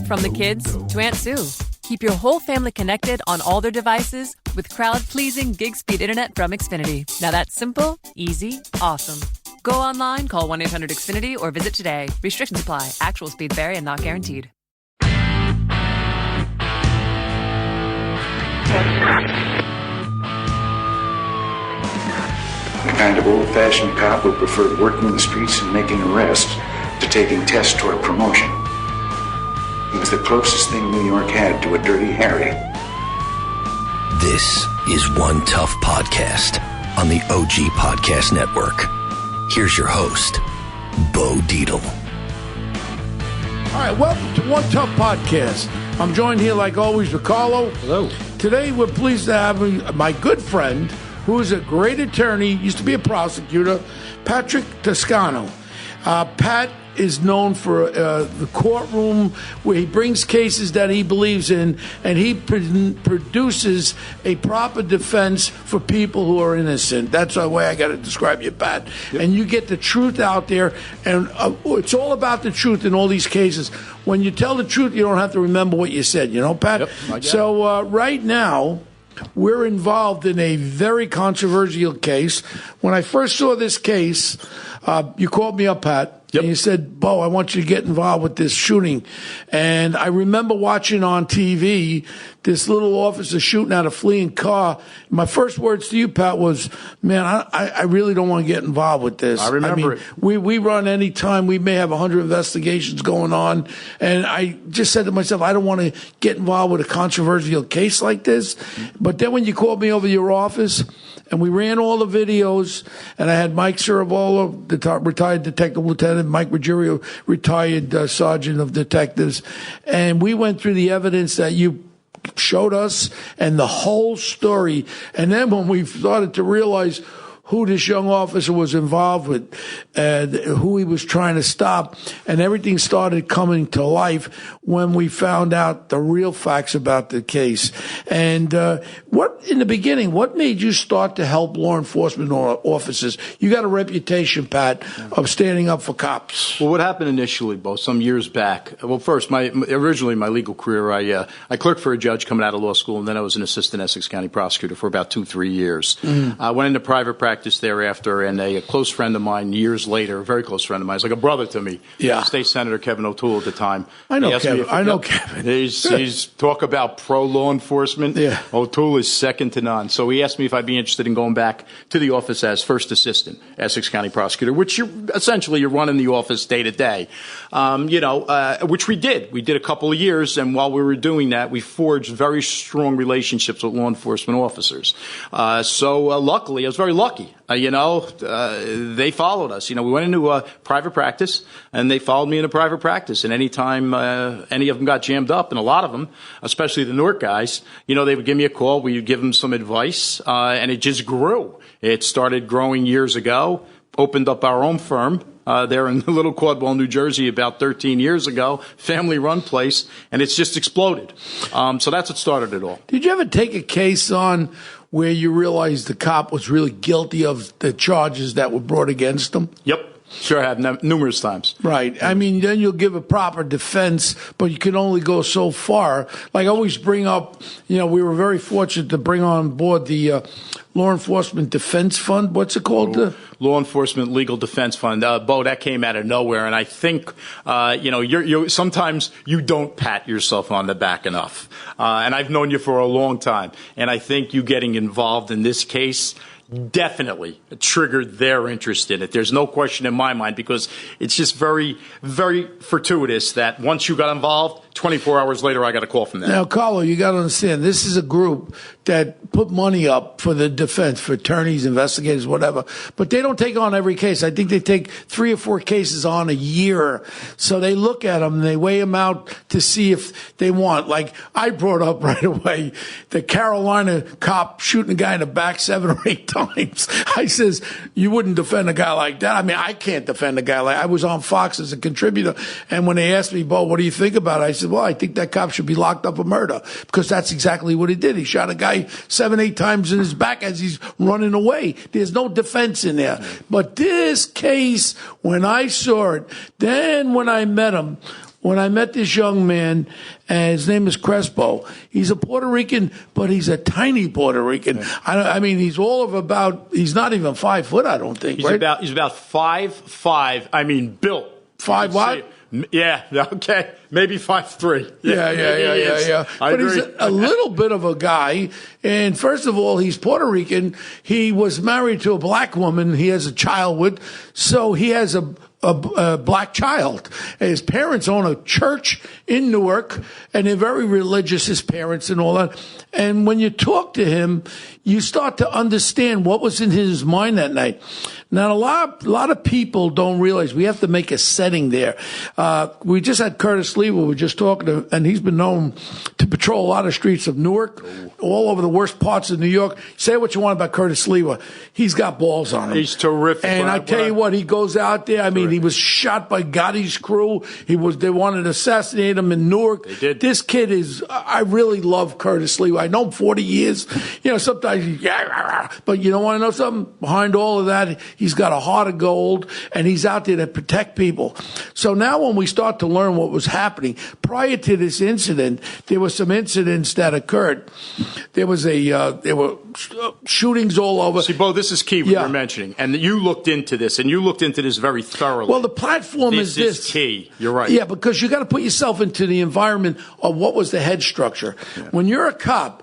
From the kids to Aunt Sue. Keep your whole family connected on all their devices with crowd-pleasing gig-speed internet from Xfinity. Now that's simple, easy, awesome. Go online, call 1-800-XFINITY, or visit today. Restrictions apply. Actual speed vary and not guaranteed. The kind of old-fashioned cop who preferred working the streets and making arrests to taking tests toward promotion. He was the closest thing New York had to a Dirty Harry. This is One Tough Podcast on the OG Podcast Network. Here's your host, Bo Dietl. All right, welcome to One Tough Podcast. I'm joined here, like always, with Carlo. Hello. Today, we're pleased to have my good friend, who is a great attorney, used to be a prosecutor, Patrick Toscano. Pat is known for the courtroom where he brings cases that he believes in, and he produces a proper defense for people who are innocent. That's the way I got to describe you, Pat. Yep. And you get the truth out there, and it's all about the truth in all these cases. When you tell the truth, you don't have to remember what you said, you know, Pat? Yep. So right now, we're involved in a very controversial case. When I first saw this case, you called me up, Pat. Yep. And you said, Bo, I want you to get involved with this shooting. And I remember watching on TV this little officer shooting at a fleeing car. My first words to you, Pat, was, man, I really don't want to get involved with this. I remember it. We run any time. We may have 100 investigations going on. And I just said to myself, I don't want to get involved with a controversial case like this. But then when you called me over to your office, and we ran all the videos, and I had Mike Ceravola, the retired detective lieutenant, Mike Ruggiero, retired sergeant of detectives, and we went through the evidence that you showed us and the whole story. And then when we started to realize who this young officer was involved with, who he was trying to stop, and everything started coming to life when we found out the real facts about the case. And in the beginning, what made you start to help law enforcement officers? You got a reputation, Pat, of standing up for cops. Well, what happened initially, Bo, some years back? Well, first, originally my legal career, I clerked for a judge coming out of law school, and then I was an assistant Essex County prosecutor for about 2-3 years. I went into private practice thereafter, and a close friend of mine years later, a very close friend of mine, he's like a brother to me, State Senator Kevin O'Toole at the time. I know Kevin. He's talk about pro-law enforcement. Yeah. O'Toole is second to none. So he asked me if I'd be interested in going back to the office as first assistant Essex County prosecutor, which you're running the office day to day, which we did. We did a couple of years, and while we were doing that, we forged very strong relationships with law enforcement officers. Luckily, I was very lucky. They followed us. We went into private practice, and they followed me into private practice. And anytime any of them got jammed up, and a lot of them, especially the Newark guys, they would give me a call. We would give them some advice, and it just grew. It started growing years ago, opened up our own firm there in Little Caldwell, New Jersey, about 13 years ago, family-run place, and it's just exploded. So that's what started it all. Did you ever take a case on where you realized the cop was really guilty of the charges that were brought against him? Yep. Sure have, numerous times. Right. I mean, then you'll give a proper defense, but you can only go so far. Like I always bring up, we were very fortunate to bring on board the Law Enforcement Defense Fund. What's it called? Law Enforcement Legal Defense Fund. Bo, that came out of nowhere, and I think, sometimes you don't pat yourself on the back enough. And I've known you for a long time, and I think you getting involved in this case definitely triggered their interest in it. There's no question in my mind, because it's just very, very fortuitous that once you got involved, 24 hours later, I got a call from them. Now, Carlo, you got to understand, this is a group that put money up for the defense, for attorneys, investigators, whatever. But they don't take on every case. I think they take 3 or 4 cases on a year. So they look at them and they weigh them out to see if they want. Like I brought up right away, the Carolina cop shooting a guy in the back 7 or 8 times. I says, you wouldn't defend a guy like that. I mean, I can't defend a guy like I was on Fox as a contributor. And when they asked me, Bo, what do you think about it? I said, well, I think that cop should be locked up for murder, because that's exactly what he did. He shot a guy 7, 8 times in his back as he's running away. There's no defense in there. But this case, when I saw it, then when I met him, when I met this young man, and his name is Crespo. He's a Puerto Rican, but he's a tiny Puerto Rican. Yeah. I mean, he's he's not even 5 foot, I don't think, he's right? He's about 5'5". I mean, built. 5 what? Yeah, okay. Maybe 5'3". Yeah. But agree. He's a little bit of a guy. And first of all, he's Puerto Rican. He was married to a black woman he has a child with. So he has a black child. His parents own a church in Newark, and they're very religious, his parents and all that. And when you talk to him, you start to understand what was in his mind that night. Now, a lot of people don't realize we have to make a setting there. We just had Curtis Lee, we were just talking to, and he's been known to patrol a lot of streets of Newark, all over the worst parts of New York. Say what you want about Curtis Lee, he's got balls on him. He's terrific. And I tell you what, he goes out there. I mean, he was shot by Gotti's crew. They wanted to assassinate him in Newark. They did. This kid I really love Curtis Lee. I know him 40 years. Sometimes but you don't want to know something? Behind all of that, he's got a heart of gold, and he's out there to protect people. So now when we start to learn what was happening, prior to this incident, there were some incidents that occurred. There were shootings all over. See, Bo, this is key what you're mentioning. And you looked into this, very thoroughly. Well, the platform is this. Key. You're right. Yeah, because you got to put yourself into the environment of what was the head structure. Yeah. When you're a cop,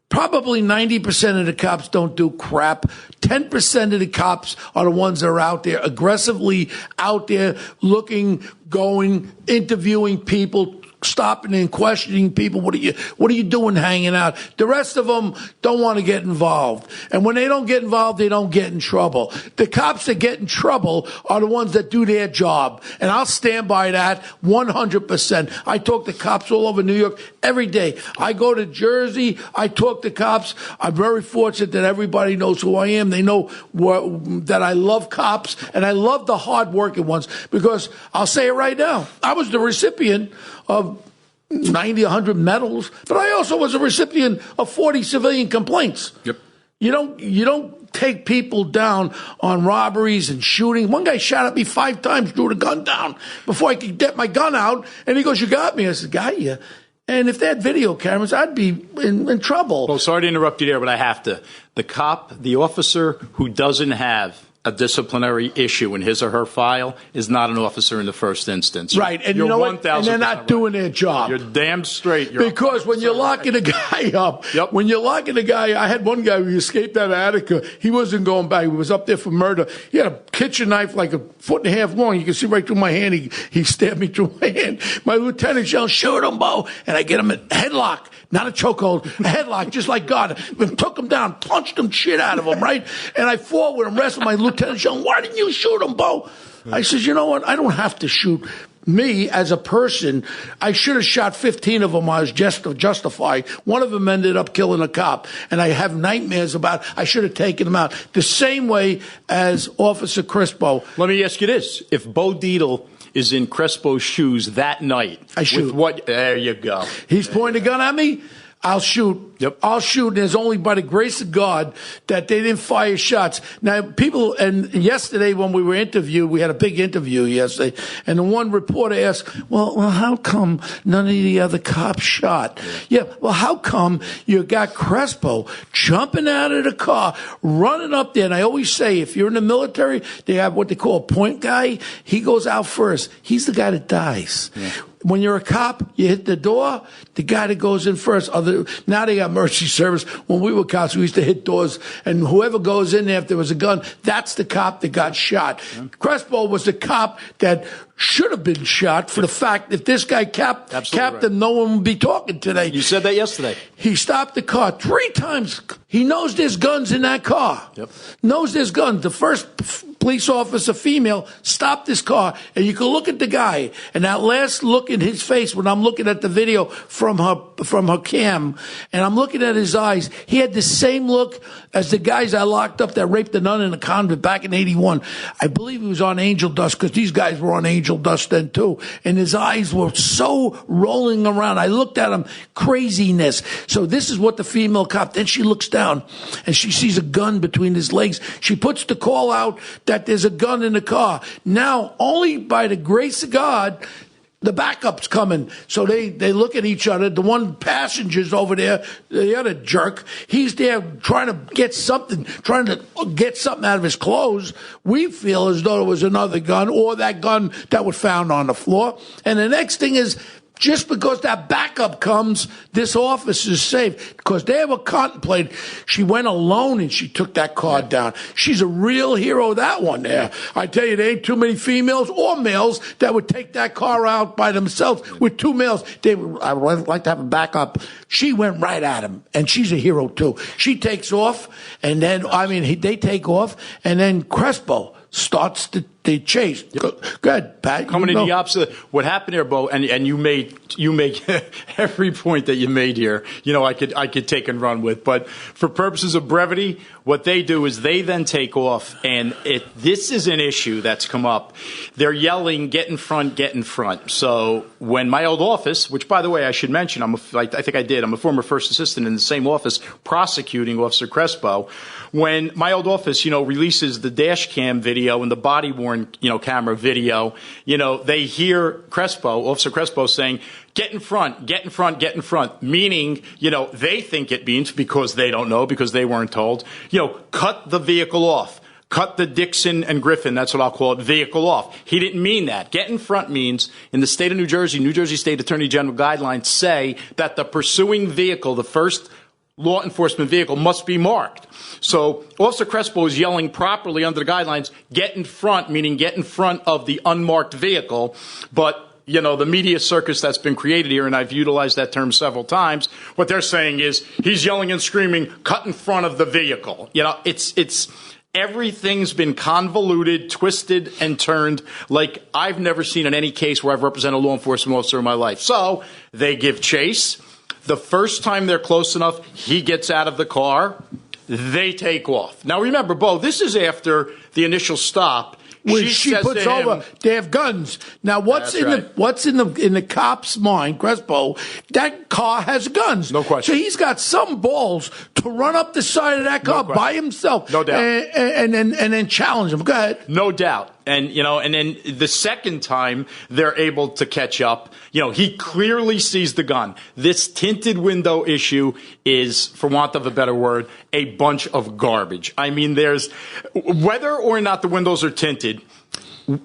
probably 90% of the cops don't do crap. 10% of the cops are the ones that are out there, aggressively out there, looking, going, interviewing people, stopping and questioning people. What are you doing hanging out? The rest of them don't want to get involved. And when they don't get involved, they don't get in trouble. The cops that get in trouble are the ones that do their job. And I'll stand by that 100%. I talk to cops all over New York every day. I go to Jersey. I talk to cops. I'm very fortunate that everybody knows who I am. They know that I love cops, and I love the hard-working ones, because I'll say it right now. I was the recipient of 90, 100 medals, but I also was a recipient of 40 civilian complaints. Yep. You don't take people down on robberies and shooting. One guy shot at me 5 times, drew the gun down before I could get my gun out, and he goes, "You got me." I said, "Got you." And if they had video cameras, I'd be in trouble. Well, sorry to interrupt you there, but I have to. The officer who doesn't have a disciplinary issue in his or her file is not an officer in the first instance. Right, and you know what? And they're not doing their job. You're damn straight. Because when you're locking a guy up, I had one guy who escaped out of Attica. He wasn't going back. He was up there for murder. He had a kitchen knife like 1.5 feet long. You can see right through my hand. He stabbed me through my hand. My lieutenant yelled, "Shoot him, Bo!" And I get him a headlock. Not a chokehold, a headlock, just like God. And took him down, punched him shit out of him, right? And I fought with him, wrestled my lieutenant, yelling, "Why didn't you shoot him, Bo?" I says, "You know what? I don't have to shoot. Me, as a person, I should have shot 15 of them. I was justified. One of them ended up killing a cop. And I have nightmares about I should have taken him out. The same way as Officer Crespo." Let me ask you this. If Bo Dietl is in Crespo's shoes that night, I shoot. There you go. He's pointing a gun at me. I'll shoot. Yep. I'll shoot. And it's only by the grace of God that they didn't fire shots. Now, and yesterday when we were interviewed, we had a big interview yesterday, and the one reporter asked, well, how come none of the other cops shot? Yeah, well, how come you got Crespo jumping out of the car, running up there? And I always say, if you're in the military, they have what they call a point guy. He goes out first. He's the guy that dies. Yeah. When you're a cop, you hit the door, the guy that goes in first. Now they got mercy service. When we were cops, we used to hit doors, and whoever goes in there, if there was a gun, that's the cop that got shot. Yeah. Crespo was the cop that should have been shot for the fact that this guy capped him, no one would be talking today. You said that yesterday. He stopped the car 3 times. He knows there's guns in that car. Yep. Knows there's guns. The first police officer, female, stopped this car, and you can look at the guy, and that last look in his face when I'm looking at the video from her cam, and I'm looking at his eyes, he had the same look as the guys I locked up that raped a nun in a convent back in 81. I believe he was on angel dust, because these guys were on angel dust then too, and his eyes were so rolling around. I looked at him, craziness. So this is what the female cop, then she looks down, and she sees a gun between his legs. She puts the call out that there's a gun in the car. Now, only by the grace of God, the backup's coming. So they look at each other. The one passenger's over there, the other jerk, he's there trying to get something out of his clothes. We feel as though it was another gun or that gun that was found on the floor. And the next thing is, just because that backup comes, this officer's safe. Because they were contemplating. She went alone and she took that car down. She's a real hero, that one there. I tell you, there ain't too many females or males that would take that car out by themselves. With two males, I would like to have a backup. She went right at him, and she's a hero, too. She takes off, and then, they take off, and then Crespo starts the chase. Go ahead, Pat. Coming in the opposite. What happened here, Bo, and you make every point that you made here. I could take and run with, but for purposes of brevity, what they do is they then take off, and this is an issue that's come up. They're yelling, "Get in front, get in front." So when my old office, which by the way I should mention, I'm a former first assistant in the same office prosecuting Officer Crespo. When my old office, releases the dash cam video and the body worn, camera video, they hear Officer Crespo saying, "Get in front, get in front, get in front," meaning, they think it means, because they don't know, because they weren't told, cut the vehicle off. Cut the Dixon and Griffin, that's what I'll call it, vehicle off. He didn't mean that. Get in front means, in the state of New Jersey State Attorney General guidelines say that the pursuing vehicle, the first law enforcement vehicle, must be marked. So Officer Crespo is yelling properly under the guidelines, get in front, meaning get in front of the unmarked vehicle. But, the media circus that's been created here, and I've utilized that term several times, what they're saying is he's yelling and screaming, cut in front of the vehicle. It's everything's been convoluted, twisted, and turned like I've never seen in any case where I've represented a law enforcement officer in my life. So they give chase. The first time they're close enough, he gets out of the car. They take off. Now remember, Bo, this is after the initial stop. When she puts over, they have guns. Now, what's in the cop's mind, Crespo? That car has guns. No question. So he's got some balls to run up the side of that car by himself. No doubt. And then challenge him. Go ahead. No doubt. And then the second time they're able to catch up, he clearly sees the gun. This tinted window issue is, for want of a better word, a bunch of garbage. I mean, there's, whether or not the windows are tinted,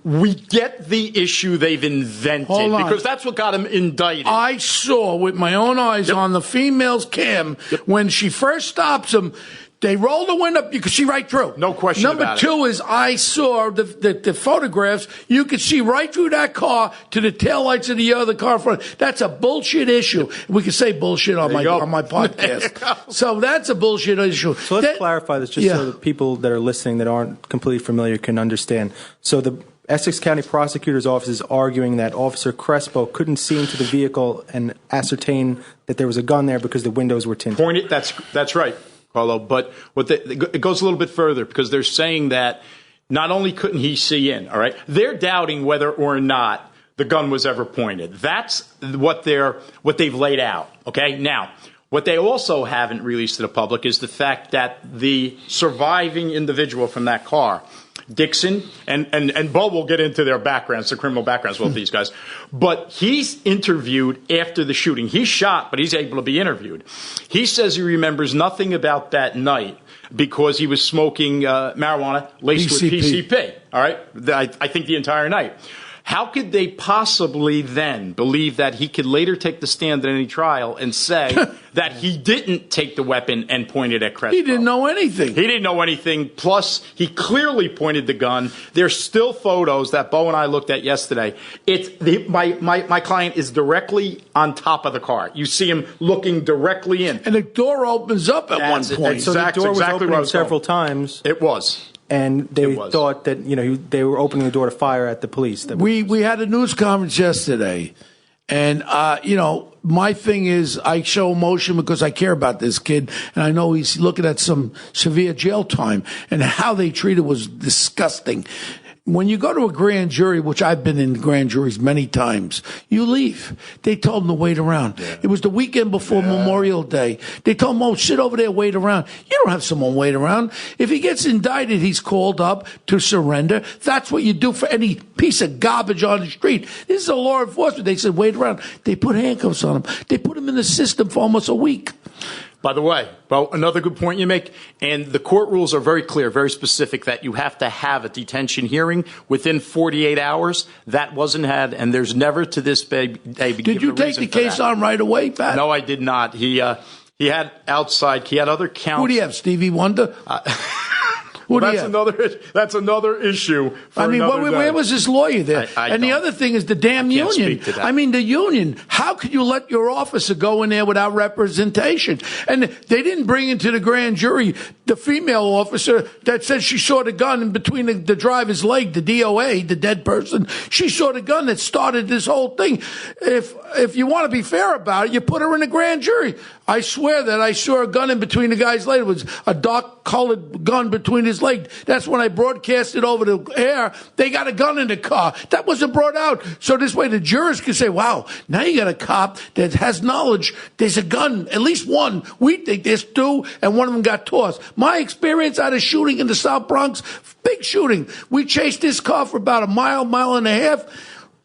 we get the issue they've invented because that's what got him indicted. I saw with my own eyes on the female's cam when she first stops him. They roll the window. You can see right through. No question about it. Number two is I saw the photographs. You could see right through that car to the taillights of the other car in front. That's a bullshit issue. We can say bullshit on my podcast. So that's a bullshit issue. So let's clarify this just so the people that are listening that aren't completely familiar can understand. So the Essex County Prosecutor's Office is arguing that Officer Crespo couldn't see into the vehicle and ascertain that there was a gun there because the windows were tinted. That's right, Carlo. But it goes a little bit further because they're saying that not only couldn't he see in, all right, they're doubting whether or not the gun was ever pointed. That's what they've laid out. Okay, now what they also haven't released to the public is the fact that the surviving individual from that car, Dixon, and Bo will get into their backgrounds, the criminal backgrounds of these guys. But he's interviewed after the shooting. He's shot, but he's able to be interviewed. He says he remembers nothing about that night because he was smoking marijuana laced with PCP. All right, I think the entire night. How could they possibly then believe that he could later take the stand at any trial and say that he didn't take the weapon and point it at Crespo? He didn't know anything. He didn't know anything. Plus, he clearly pointed the gun. There's still photos that Bo and I looked at yesterday. My client is directly on top of the car. You see him looking directly in. And the door opens up at one point. So the door was opening several times. It was. And they thought that they were opening the door to fire at the police. We had a news conference yesterday, and my thing is I show emotion because I care about this kid, and I know he's looking at some severe jail time, and how they treated was disgusting. when you go to a grand jury, which I've been in grand juries many times, you leave. They told him to wait around. Yeah. It was the weekend before Memorial Day. They told him, sit over there, wait around. You don't have someone wait around. If he gets indicted, he's called up to surrender. That's what you do for any piece of garbage on the street. This is a law enforcement. They said, wait around. They put handcuffs on him. They put him in the system for almost a week. By the way, well, another good point you make, and the court rules are very clear, very specific, that you have to have a detention hearing within 48 hours. That wasn't had, and there's never to this day been given a reason for that. Did you take the case on right away, Pat? No, I did not. He had other counts. Who do you have, Stevie Wonder? That's another issue. Where was this lawyer there? The other thing is the damn union. I mean, the union. How could you let your officer go in there without representation? And they didn't bring into the grand jury the female officer that said she saw the gun in between the driver's leg, the DOA, the dead person. She saw the gun that started this whole thing. If you want to be fair about it, you put her in the grand jury. I swear that I saw a gun in between the guy's leg. It was a dark-colored gun between his leg. That's when I broadcasted over the air. They got a gun in the car. That wasn't brought out. So this way the jurors can say, wow, now you got a cop that has knowledge. There's a gun, at least one. We think there's two, and one of them got tossed. My experience out of shooting in the South Bronx, big shooting. We chased this car for about a mile and a half.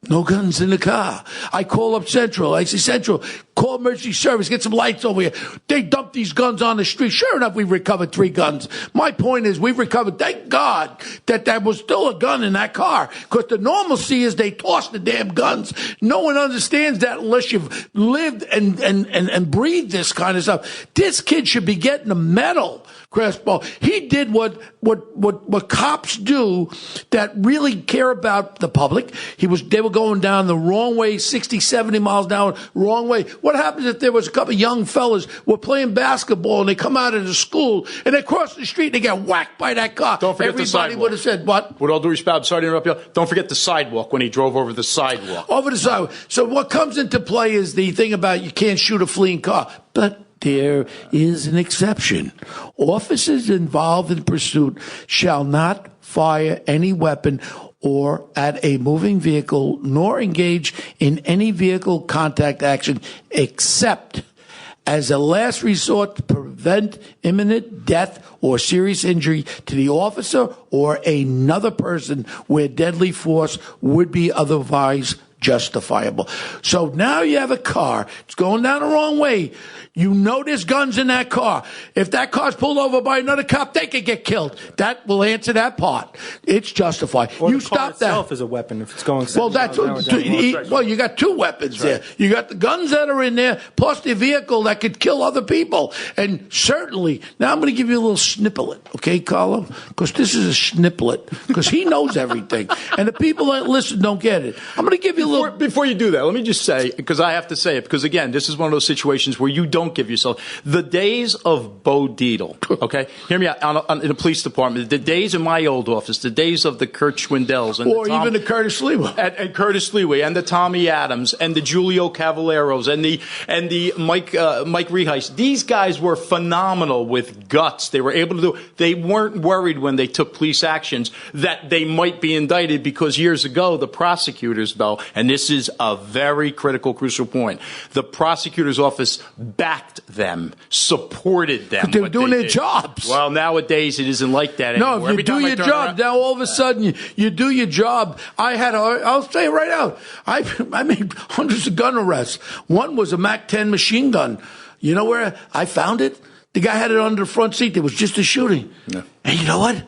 No guns in the car. I call up Central. I say, Central, call emergency service, get some lights over here. They dumped these guns on the street. Sure enough, we recovered 3 guns. My point is, we've recovered, thank God, that there was still a gun in that car. Because the normalcy is they toss the damn guns. No one understands that unless you've lived and breathed this kind of stuff. This kid should be getting a medal, Crespo. He did what cops do that really care about the public. They were going down the wrong way, 60, 70 miles an hour, wrong way. What happens if there was a couple of young fellas were playing basketball and they come out of the school and they cross the street and they get whacked by that car? Don't forget the sidewalk. Everybody would have said, what? With all due respect, I'm sorry to interrupt you. Don't forget the sidewalk when he drove over the sidewalk. Over the sidewalk. So what comes into play is the thing about you can't shoot a fleeing car. But there is an exception. Officers involved in pursuit shall not fire any weapon or at a moving vehicle, nor engage in any vehicle contact action except as a last resort to prevent imminent death or serious injury to the officer or another person where deadly force would be otherwise justifiable. So now you have a car. It's going down the wrong way. You know there's guns in that car. If that car's pulled over by another cop, they could get killed. That will answer that part. It's justified. Or you the car stop that. itself is a weapon if it's going. Well, you got 2 weapons there. You got the guns that are in there, plus the vehicle that could kill other people. And certainly, now I'm going to give you a little snippet, okay, Carlo? Because this is a snippet, because he knows everything, and the people that listen don't get it. I'm going to give you a little. Before you do that, let me just say, because I have to say it, because again, this is one of those situations where you don't give yourself the days of Bo Dietl. Okay, hear me out. In the police department, the days in my old office, the days of the Kurt Schwindells, and even the Curtis Lewa, and Curtis Lewa, and the Tommy Adams, and the Julio Cavalleros, and the Mike Reheis. These guys were phenomenal with guts. They were able to do. They weren't worried when they took police actions that they might be indicted, because years ago the prosecutors, though, and this is a very critical, crucial point, the prosecutor's office backed them, supported them. They were doing their jobs. Well, nowadays it isn't like that anymore. No, if you do your job, now all of a sudden you do your job. I'll say it right out. I made hundreds of gun arrests. One was a MAC-10 machine gun. You know where I found it? The guy had it under the front seat. There was just a shooting. Yeah. And you know what?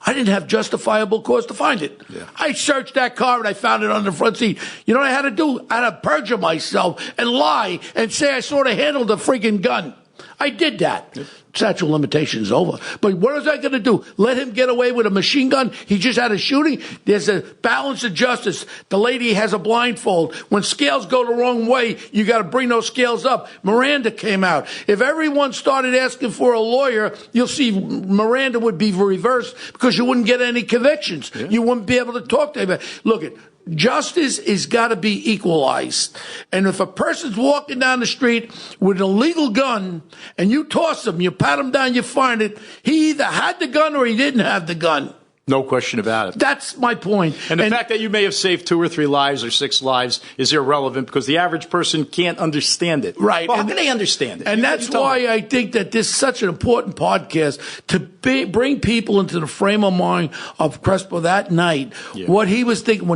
I didn't have justifiable cause to find it. Yeah. I searched that car and I found it on the front seat. You know what I had to do? I had to perjure myself and lie and say I sort of handled the freaking gun. I did that. Yep. Statute of limitations over. But what is I going to do? Let him get away with a machine gun? He just had a shooting? There's a balance of justice. The lady has a blindfold. When scales go the wrong way, you got to bring those scales up. Miranda came out. If everyone started asking for a lawyer, you'll see Miranda would be reversed, because you wouldn't get any convictions. Yeah. You wouldn't be able to talk to anybody. Look, justice is got to be equalized. And if a person's walking down the street with an illegal gun and you toss him, you pat him down, you find it, he either had the gun or he didn't have the gun. No question about it. That's my point. And the fact that you may have saved 2 or 3 lives or 6 lives is irrelevant because the average person can't understand it. Right. Well, how can they understand it? And that's why I think that this is such an important podcast to bring people into the frame of mind of Crespo that night. Yeah. What he was thinking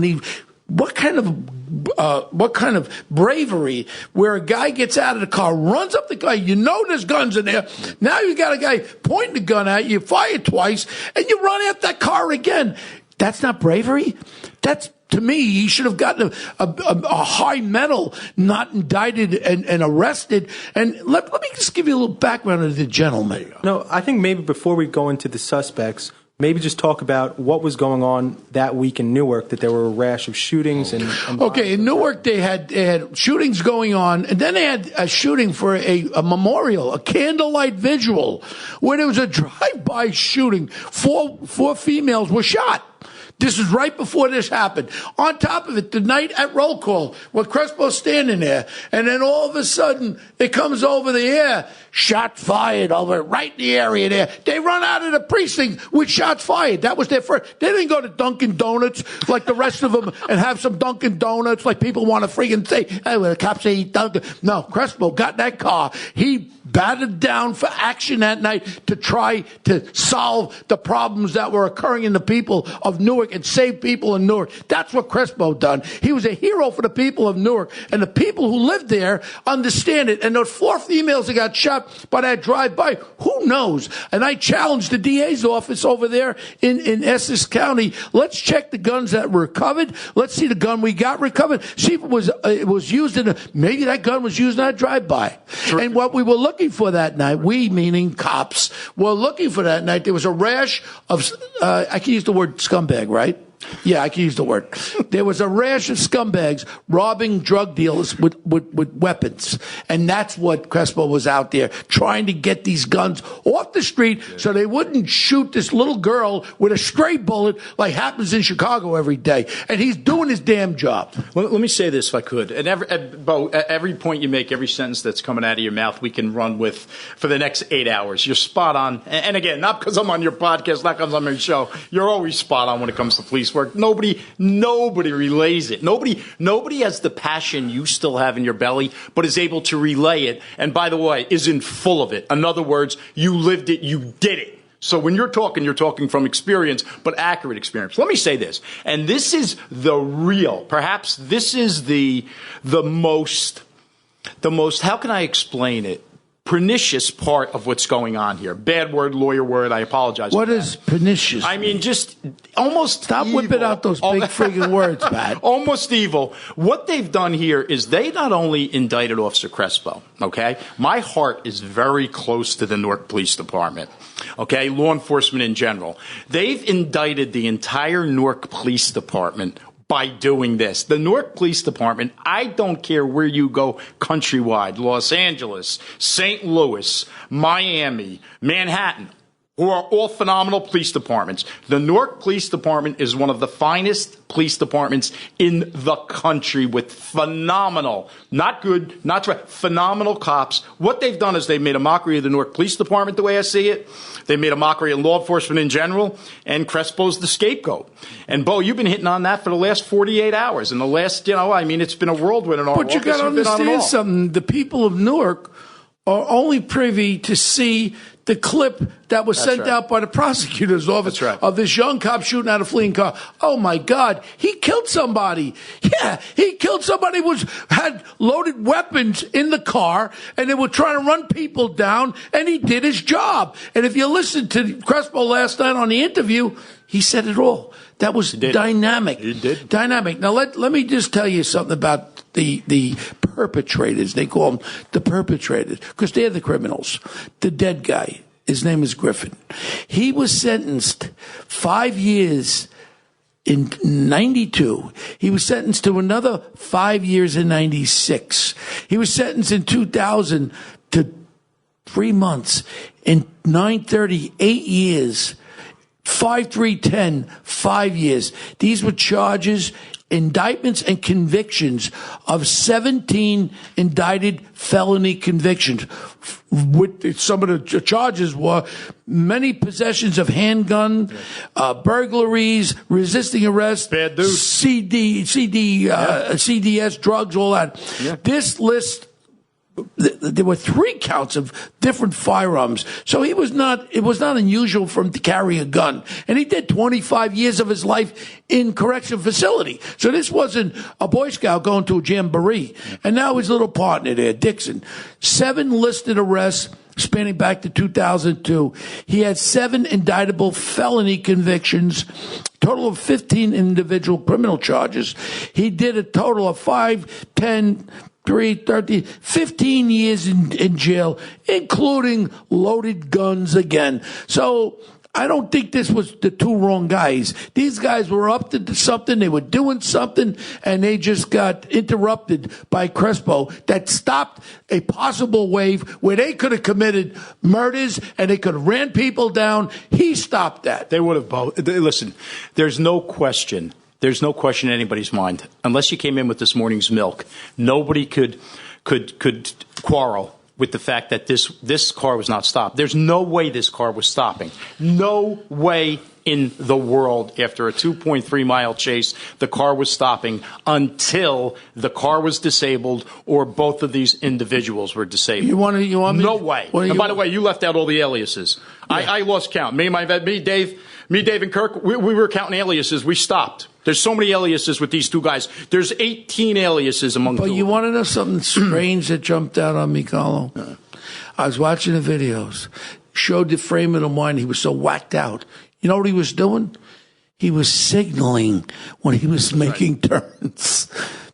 what kind of bravery where a guy gets out of the car, runs up the guy, you know there's guns in there. Now you got a guy pointing the gun at you, fire twice, and you run after that car again. That's not bravery. That's, to me, he should have gotten a high medal, not indicted and arrested. And let me just give you a little background of the gentleman. No, I think maybe before we go into the suspects, maybe just talk about what was going on that week in Newark, that there were a rash of shootings. Okay, in Newark they had shootings going on, and then they had a shooting for a memorial, a candlelight vigil, where there was a drive-by shooting. Four females were shot. This is right before this happened. On top of it, the night at roll call, with Crespo standing there, and then all of a sudden, it comes over the air, shot fired over right in the area there. They run out of the precinct with shots fired. That was their first. They didn't go to Dunkin' Donuts like the rest of them and have some Dunkin' Donuts like people want to freaking say, hey, well, the cops say eat Dunkin'. No, Crespo got in that car. He battered down for action that night to try to solve the problems that were occurring in the people of Newark and save people in Newark. That's what Crespo done. He was a hero for the people of Newark, and the people who live there understand it. And those 4 females that got shot by that drive-by, who knows? And I challenged the DA's office over there in Essex County. Let's check the guns that were recovered. Let's see the gun we got recovered. See if it was used maybe that gun was used in that drive-by. Sure. And what we were looking for that night, we meaning cops, were looking for that night. There was a rash of, I can use the word scumbag, right? Yeah, I can use the word. There was a rash of scumbags robbing drug dealers with weapons. And that's what Crespo was out there, trying to get these guns off the street so they wouldn't shoot this little girl with a stray bullet like happens in Chicago every day. And he's doing his damn job. Let me say this, if I could. And Bo, every point you make, every sentence that's coming out of your mouth, we can run with for the next 8 hours. You're spot on. And again, not because I'm on your podcast, not because I'm on your show. You're always spot on when it comes to police work. Nobody relays it. Nobody has the passion you still have in your belly, but is able to relay it. And by the way, isn't full of it. In other words, you lived it, you did it. So when you're talking from experience, but accurate experience. Let me say this, and this is the real, perhaps this is the most, how can I explain it? Pernicious part of what's going on here. Bad word, lawyer word, I apologize. What is pernicious? I mean, just almost Stop evil. Whipping out those big friggin' words, Pat. Almost evil. What they've done here is they not only indicted Officer Crespo, okay? My heart is very close to the Newark Police Department, okay? Law enforcement in general. They've indicted the entire Newark Police Department by doing this. The Newark Police Department, I don't care where you go countrywide, Los Angeles, St. Louis, Miami, Manhattan, who are all phenomenal police departments. The Newark Police Department is one of the finest police departments in the country with phenomenal, not good, not right, phenomenal cops. What they've done is they've made a mockery of the Newark Police Department the way I see it. They made a mockery of law enforcement in general, and Crespo's the scapegoat. And, Bo, you've been hitting on that for the last 48 hours. And the last, it's been a whirlwind in our office. But you got to understand something. The people of Newark are only privy to see the clip that was sent out by the prosecutor's office of this young cop shooting at a fleeing car. Oh, my God. He killed somebody. Yeah, he killed somebody who had loaded weapons in the car, and they were trying to run people down, and he did his job. And if you listened to Crespo last night on the interview, he said it all. That was dynamic. He did. Dynamic. Now, let me just tell you something about the perpetrators. They call them the perpetrators because they're the criminals. The dead guy, his name is Griffin. He was sentenced 5 years in 92. He was sentenced to another 5 years in 96. He was sentenced in 2000 to 3 months. In 930, 8 years. 5-3-10, 5 years. These were charges indictments and convictions of 17 indicted felony convictions. With some of the charges were many possessions of handgun, burglaries, resisting arrest, bad dude, CDS, drugs, all that. Yeah. This list, there were 3 counts of different firearms. So it was not unusual for him to carry a gun. And he did 25 years of his life in correction facility. So this wasn't a Boy Scout going to a jamboree. And now his little partner there, Dixon. 7 listed arrests spanning back to 2002. He had 7 indictable felony convictions, total of 15 individual criminal charges. He did a total of 5, 10, 3, 13, 15 years in jail, including loaded guns again. So I don't think this was the 2 wrong guys. These guys were up to something. They were doing something, and they just got interrupted by Crespo that stopped a possible wave where they could have committed murders and they could have ran people down. He stopped that. They would have both. Listen, there's no question. There's no question in anybody's mind. Unless you came in with this morning's milk, nobody could quarrel with the fact that this car was not stopped. There's no way this car was stopping. No way in the world after a 2.3-mile chase the car was stopping until the car was disabled or both of these individuals were disabled. You want me? No way. And by the way, you left out all the aliases. Yeah. I lost count. Me, Dave, and Kirk, we were counting aliases. We stopped. There's so many aliases with these 2 guys. There's 18 aliases among them. But you want to know something strange that jumped out on me, Carlo? I was watching the videos. Showed the frame of the mind. He was so whacked out. You know what he was doing? He was signaling when he was making turns.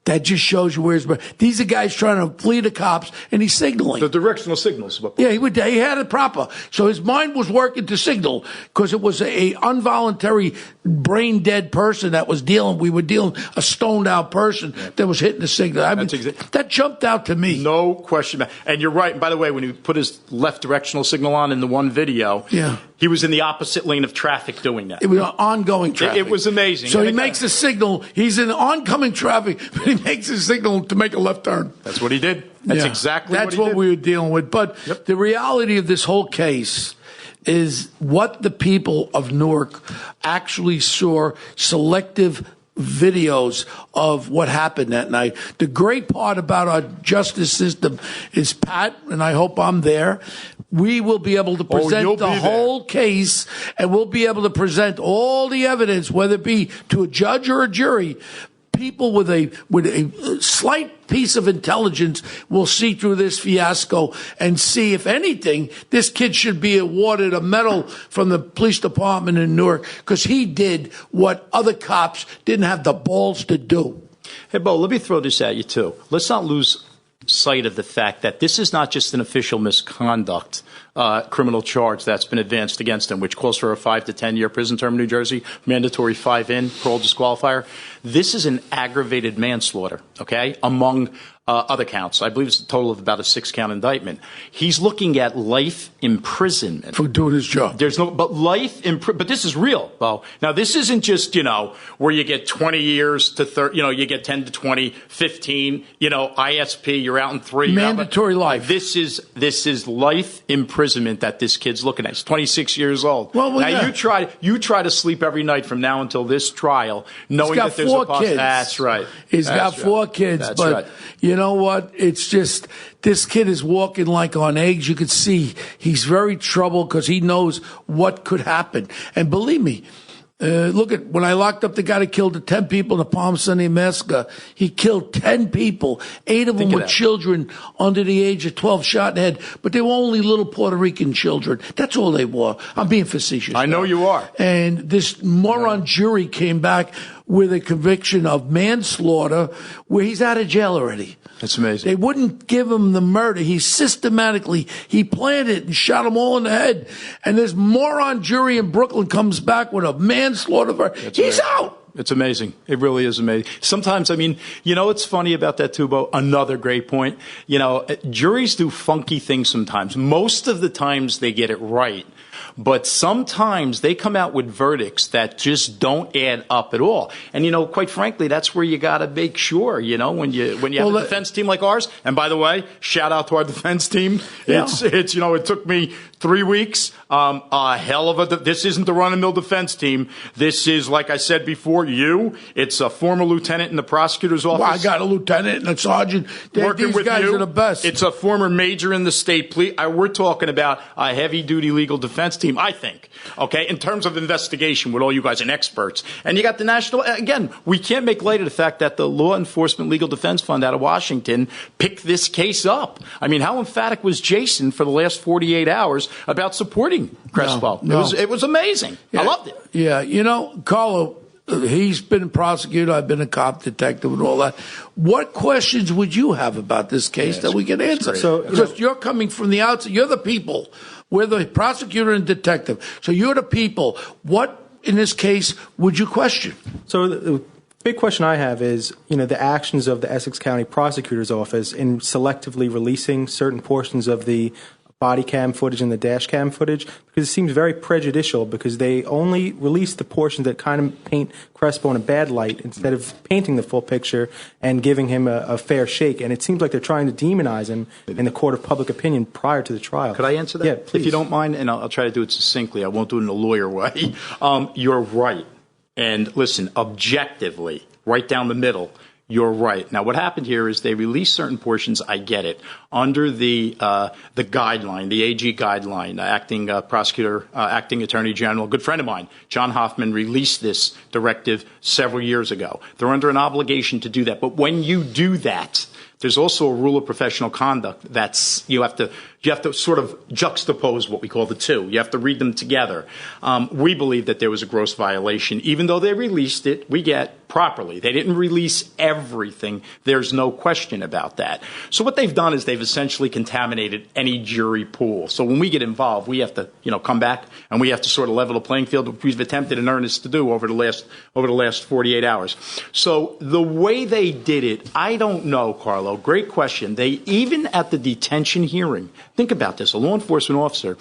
That just shows you where his brain. These are guys trying to flee the cops, and he's signaling. The directional signals. Yeah, he had it proper. So his mind was working to signal because it was a involuntary brain dead person that was dealing. We were dealing a stoned out person that was hitting the signal. I mean, that jumped out to me. No question. And you're right. And by the way, when he put his left directional signal on in the one video, he was in the opposite lane of traffic doing that. It was ongoing traffic. It was amazing. So he makes a signal. He's in oncoming traffic, but he makes a signal to make a left turn. That's what he did. That's exactly what he did. That's what we were dealing with. But the reality of this whole case is what the people of Newark actually saw, selective videos of what happened that night. The great part about our justice system is, Pat, and I hope I'm there, we will be able to present the whole case, and we'll be able to present all the evidence, whether it be to a judge or a jury. People with a slight piece of intelligence will see through this fiasco and see, if anything, this kid should be awarded a medal from the police department in Newark because he did what other cops didn't have the balls to do. Hey, Bo, let me throw this at you, too. Let's not lose sight of the fact that this is not just an official misconduct criminal charge that's been advanced against him, which calls for a 5 to 10 year prison term in New Jersey, mandatory 5 in, parole disqualifier. This is an aggravated manslaughter, okay, among other counts. I believe it's a total of about a 6-count indictment. He's looking at life imprisonment for doing his job. There's no, but but this is real, Bo. Now this isn't just, where you get 20 years to 30, you get 10 to 20, 15, ISP, you're out in 3. Mandatory life. This is life imprisonment that this kid's looking at. He's 26 years old. Well, now you try to sleep every night from now until this trial, knowing that there's a kids. That's right. He's got 4 kids, that's but right. You know what? It's just, this kid is walking like on eggs. You could see he's very troubled because he knows what could happen. And believe me, look at when I locked up the guy that killed the 10 people in the Palm Sunday massacre. He killed 10 people. 8 of them were children under the age of 12, shot in the head. But they were only little Puerto Rican children. That's all they were. I'm being facetious. I know you are. And this moron jury came back with a conviction of manslaughter where he's out of jail already. That's amazing. They wouldn't give him the murder. He planned it and shot them all in the head. And this moron jury in Brooklyn comes back with a manslaughter. He's out. It's amazing. It really is amazing. Sometimes, I mean, you know what's funny about that too, Bo? Another great point. You know, juries do funky things sometimes. Most of the times they get it right. But sometimes they come out with verdicts that just don't add up at all. And, you know, quite frankly, that's where you got to make sure, you know, when you have a defense team like ours. And by the way, shout out to our defense team. Yeah. It's you know, it took me 3 weeks. A hell of a, this isn't the run-of-the-mill defense team. This is, like I said before, it's a former lieutenant in the prosecutor's office. Well, I got a lieutenant and a sergeant. These guys are the best. It's a former major in the state police. We're talking about a heavy-duty legal defense team, I think, okay, in terms of investigation with all you guys and experts. And you got the national, again, we can't make light of the fact that the Law Enforcement Legal Defense Fund out of Washington picked this case up. I mean, how emphatic was Jason for the last 48 hours about supporting Crespo? No. It was amazing. Yeah. I loved it. Yeah, you know, Carlo, he's been a prosecutor, I've been a cop detective and all that. What questions would you have about this case that we can answer? So, because you're coming from the outside, you're the people. We're the prosecutor and detective. So you're the people. What, in this case, would you question? So the big question I have is, you know, the actions of the Essex County Prosecutor's Office in selectively releasing certain portions of the body cam footage and the dash cam footage, because it seems very prejudicial because they only release the portions that kind of paint Crespo in a bad light instead of painting the full picture and giving him a fair shake. And it seems like they're trying to demonize him in the court of public opinion prior to the trial. Could I answer that? Yeah, please. If you don't mind, and I'll try to do it succinctly. I won't do it in a lawyer way. You're right. And listen, objectively, right down the middle, you're right. Now, what happened here is they released certain portions. I get it under the guideline, the AG guideline. Acting prosecutor, acting attorney general, good friend of mine, John Hoffman, released this directive several years ago. They're under an obligation to do that. But when you do that, there's also a rule of professional conduct that's you have to sort of juxtapose what we call the two. You have to read them together. We believe that there was a gross violation. Even though they released it, we get properly. They didn't release everything. There's no question about that. So what they've done is they've essentially contaminated any jury pool. So when we get involved, we have to, you know, come back and we have to sort of level the playing field, which we've attempted in earnest to do over the last 48 hours. So the way they did it, I don't know, Carlo. Great question. They, even at the detention hearing, think about this, a law enforcement officer,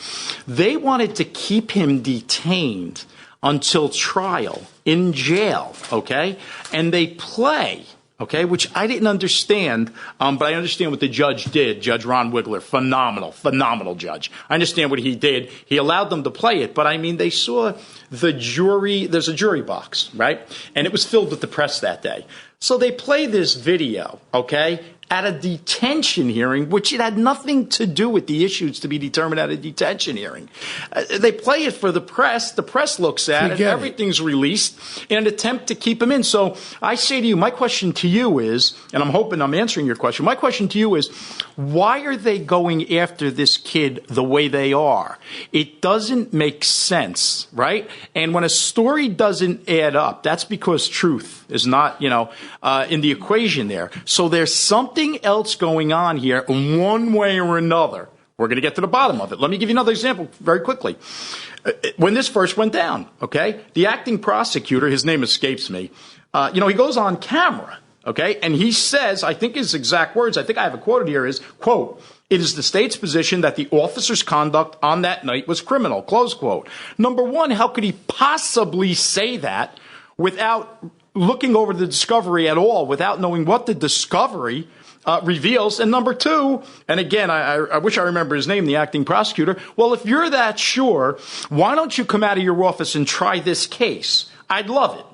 they wanted to keep him detained until trial in jail, okay? And they play, okay, which I didn't understand, but I understand what the judge did, Judge Ron Wigler, phenomenal judge. I understand what he did. He allowed them to play it, but I mean, they saw the jury, there's a jury box, right? And it was filled with the press that day. So they play this video, okay, at a detention hearing, which it had nothing to do with the issues to be determined at a detention hearing. They play it for the press. The press looks at it. Everything's released in an attempt to keep him in. So I say to you, my question to you is, and I'm hoping I'm answering your question, my question to you is, why are they going after this kid the way they are? It doesn't make sense, right? And when a story doesn't add up, that's because truth is not, you know, in the equation there. So there's something else going on here in one way or another. We're going to get to the bottom of it. Let me give you another example very quickly. When this first went down, okay, the acting prosecutor, his name escapes me, you know, he goes on camera, okay, and he says, I think his exact words, I think I have it quoted here, is, quote, "It is the state's position that the officer's conduct on that night was criminal," close quote. Number one, how could he possibly say that without looking over the discovery at all, without knowing what the discovery reveals? And number two, and again, I wish I remember his name, the acting prosecutor, well, if you're that sure, why don't you come out of your office and try this case? I'd love it.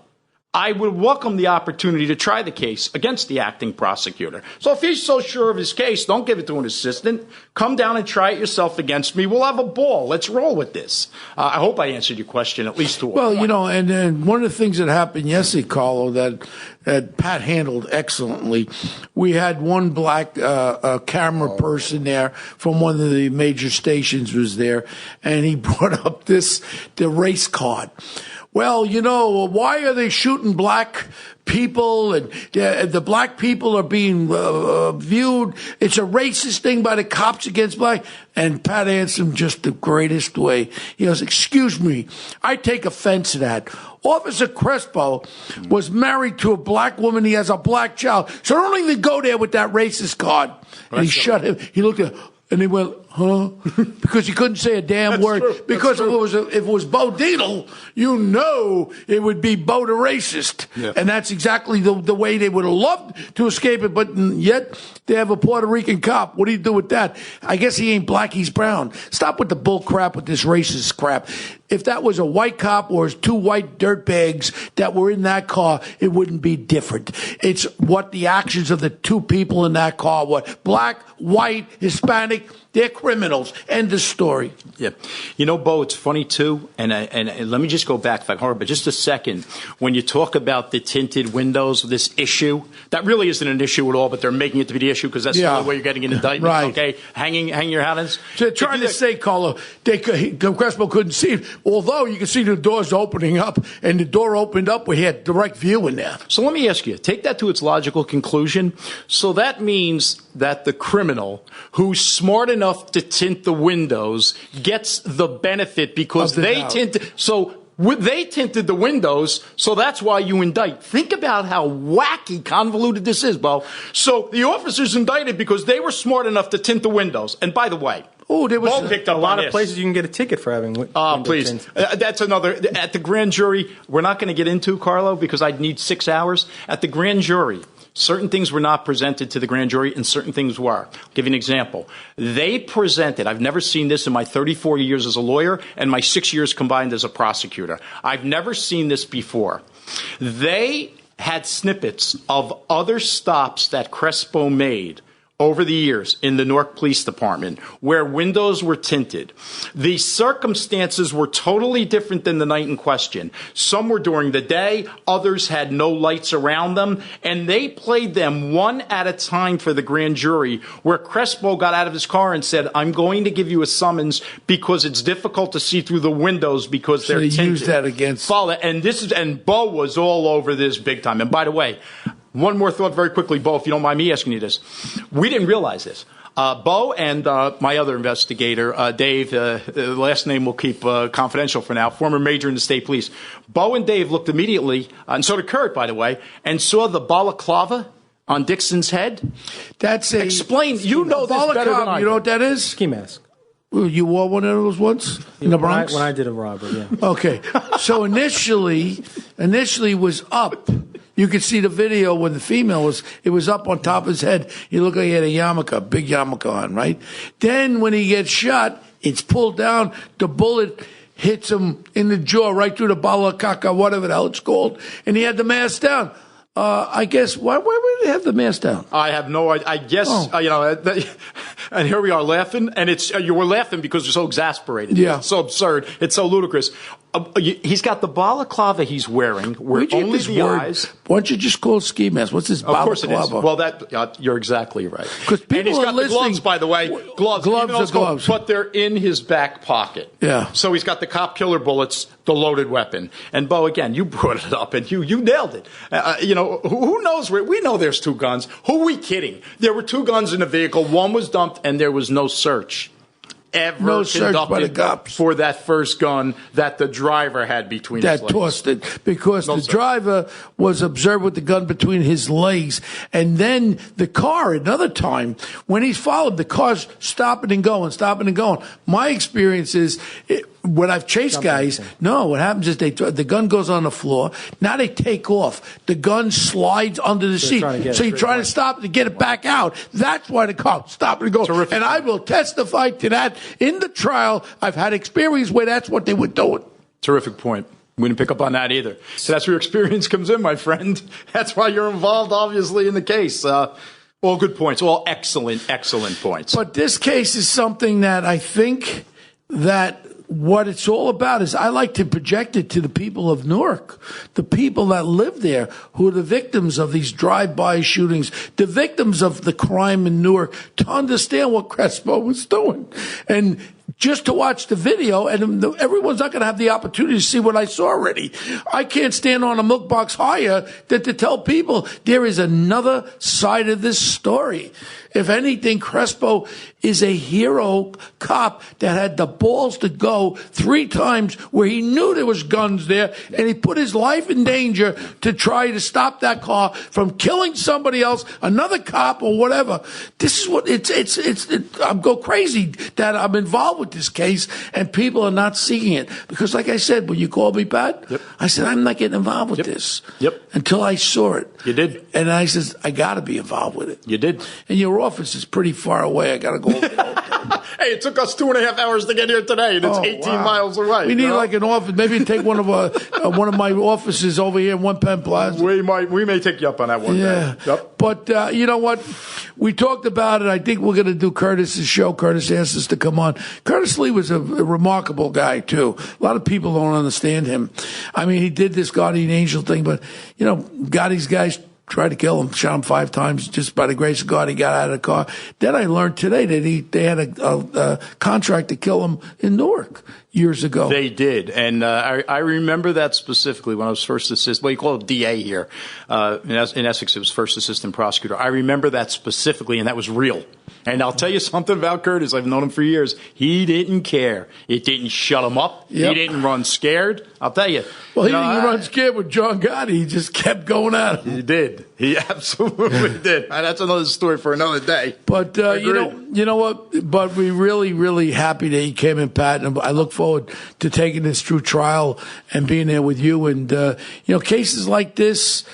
I would welcome the opportunity to try the case against the acting prosecutor. So if he's so sure of his case, don't give it to an assistant. Come down and try it yourself against me. We'll have a ball. Let's roll with this. I hope I answered your question, at least to a point. You know, and one of the things that happened yesterday, Carlo, that Pat handled excellently, we had one black camera person there from one of the major stations was there, and he brought up the race card. well, why are they shooting black people, and the black people are being viewed? It's a racist thing by the cops against black. And Pat answered him just the greatest way. He goes, excuse me, I take offense to that. Officer Crespo was married to a black woman. He has a black child. So don't even go there with that racist card. And he shut him. He looked at him, and he went, huh? Because he couldn't say a damn word. True. Because if it was Bo Dietl, it would be Bo the racist. Yeah. And that's exactly the way they would have loved to escape it. But yet they have a Puerto Rican cop. What do you do with that? I guess he ain't black, he's brown. Stop with the bull crap with this racist crap. If that was a white cop or two white dirtbags that were in that car, it wouldn't be different. It's what the actions of the two people in that car were. Black, white, Hispanic, they're criminals. End of story. Yeah. Bo, it's funny, too, and let me just go back, if I can, but just a second. When you talk about the tinted windows, this issue, that really isn't an issue at all, but they're making it to be the issue because that's the only way you're getting an indictment. Right. Okay? Hang your hat on. They're trying to say, Carlo, Crespo couldn't see it, although you can see the doors opening up, and the door opened up where he had direct view in there. So let me ask you, take that to its logical conclusion. So that means that the criminal who's smart enough to tint the windows gets the benefit because they tinted. So they tinted the windows, so that's why you indict. Think about how wacky, convoluted this is, Bo. So the officers indicted because they were smart enough to tint the windows. And by the way, there was Bo picked up a lot on of places you can get a ticket for having please. That's another. At the grand jury, we're not going to get into, Carlo, because I'd need 6 hours. At the grand jury, certain things were not presented to the grand jury and certain things were. I'll give you an example. They presented, I've never seen this in my 34 years as a lawyer and my 6 years combined as a prosecutor. I've never seen this before. They had snippets of other stops that Crespo made over the years in the Newark Police Department where windows were tinted. The circumstances were totally different than the night in question. Some were during the day, others had no lights around them, and they played them one at a time for the grand jury where Crespo got out of his car and said, I'm going to give you a summons because it's difficult to see through the windows because they're tinted. Used that against. And Bo was all over this big time. And by the way, one more thought very quickly, Bo, if you don't mind me asking you this. We didn't realize this. Bo and my other investigator, Dave, the last name we'll keep confidential for now, former major in the state police. Bo and Dave looked immediately, and so did Kurt, by the way, and saw the balaclava on Dixon's head. Explain. You know this better than I do. You know what that is? Ski mask. You wore one of those once in the Bronx? When I did a robbery, yeah. Okay. So initially was up. You could see the video when the female it was up on top of his head. He looked like he had a yarmulke, big yarmulke on, right? Then when he gets shot, it's pulled down. The bullet hits him in the jaw, right through the balaclava, whatever the hell it's called. And he had the mask down. I guess, why would they have the mask down? I have no idea. I guess, and here we are laughing, and you were laughing because you're so exasperated. Yeah. It's so absurd. It's so ludicrous. He's got the balaclava he's wearing, where only the eyes. Why don't you just call it ski mask? What's this balaclava? Of course it is. Well, you're exactly right. And he's got the gloves, by the way. Gloves are gloves. But they're in his back pocket. Yeah. So he's got the cop killer bullets, the loaded weapon. And Bo, again, you brought it up, and you nailed it. Who knows? We know there's two guns. Who are we kidding? There were two guns in the vehicle. One was dumped, and there was no search conducted for that first gun that the driver had between his legs. That tossed it because the driver was observed with the gun between his legs. And then the car, another time, when he's followed, the car's stopping and going. My experience is when I've chased guys, what happens is the gun goes on the floor. Now they take off. The gun slides under the seat. So you're trying to stop to get it back out. That's why the car stopped and go. Terrific. And I will testify to that in the trial. I've had experience where that's what they were doing. Terrific point. We didn't pick up on that either. So that's where your experience comes in, my friend. That's why you're involved, obviously, in the case. All good points. All excellent points. But this case is something that I think that what it's all about is I like to project it to the people of Newark, the people that live there, who are the victims of these drive-by shootings, the victims of the crime in Newark, to understand what Crespo was doing. And just to watch the video, and everyone's not going to have the opportunity to see what I saw already. I can't stand on a milk box higher than to tell people there is another side of this story. If anything, Crespo is a hero cop that had the balls to go 3 times where he knew there was guns there, and he put his life in danger to try to stop that car from killing somebody else, another cop or whatever. This is what I'm go crazy that I'm involved with this case, and people are not seeing it. Because like I said, when you called me, Pat, I said, I'm not getting involved with this until I saw it. You did. And I said, I got to be involved with it. You did. And your office is pretty far away. I got to go over there. Hey, it took us 2.5 hours to get here today, and it's 18 miles away. We need like an office. Maybe take one of my offices over here in One Penn Plaza. We may take you up on that one day. Yep. But you know what? We talked about it. I think we're going to do Curtis's show. Curtis asked us to come on. Curtis Lee was a remarkable guy, too. A lot of people don't understand him. I mean, he did this guardian angel thing, but, you know, Gotti's guys tried to kill him, shot him 5 times. Just by the grace of God, he got out of the car. Then I learned today that they had a contract to kill him in Newark years ago. They did. And I remember that specifically when I was first assistant. Well, you call it DA here. In Essex, it was first assistant prosecutor. I remember that specifically, and that was real. And I'll tell you something about Curtis. I've known him for years. He didn't care. It didn't shut him up. He didn't run scared. I'll tell you. Well, he didn't run scared with John Gotti. He just kept going at him. He did. He absolutely did. And that's another story for another day. But, you know what? But we're really, really happy that he came in, Pat. And I look forward to taking this through trial and being there with you. And, you know, cases like this,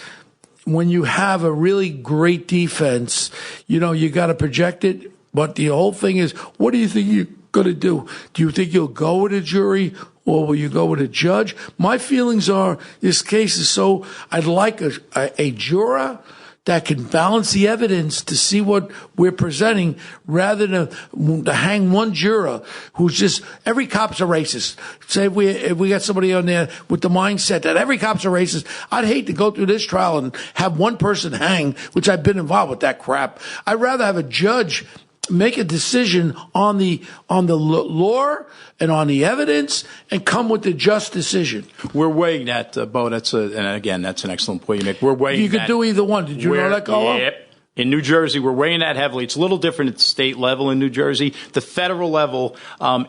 when you have a really great defense, you know, you got to project it. But the whole thing is, what do you think you're going to do? Do you think you'll go with a jury or will you go with a judge? My feelings are this case is so I'd like a juror that can balance the evidence to see what we're presenting rather than to hang one juror who's just every cop's a racist. Say if we got somebody on there with the mindset that every cop's a racist, I'd hate to go through this trial and have one person hang, which I've been involved with that crap. I'd rather have a judge make a decision on the law and on the evidence and come with a just decision. We're weighing that, Bo. And again, that's an excellent point you make. We're weighing. You could do either one. Did you know that, Carlo? Yep. In New Jersey, we're weighing that heavily. It's a little different at the state level in New Jersey. The federal level,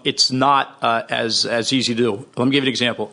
it's not as easy to do. Let me give you an example.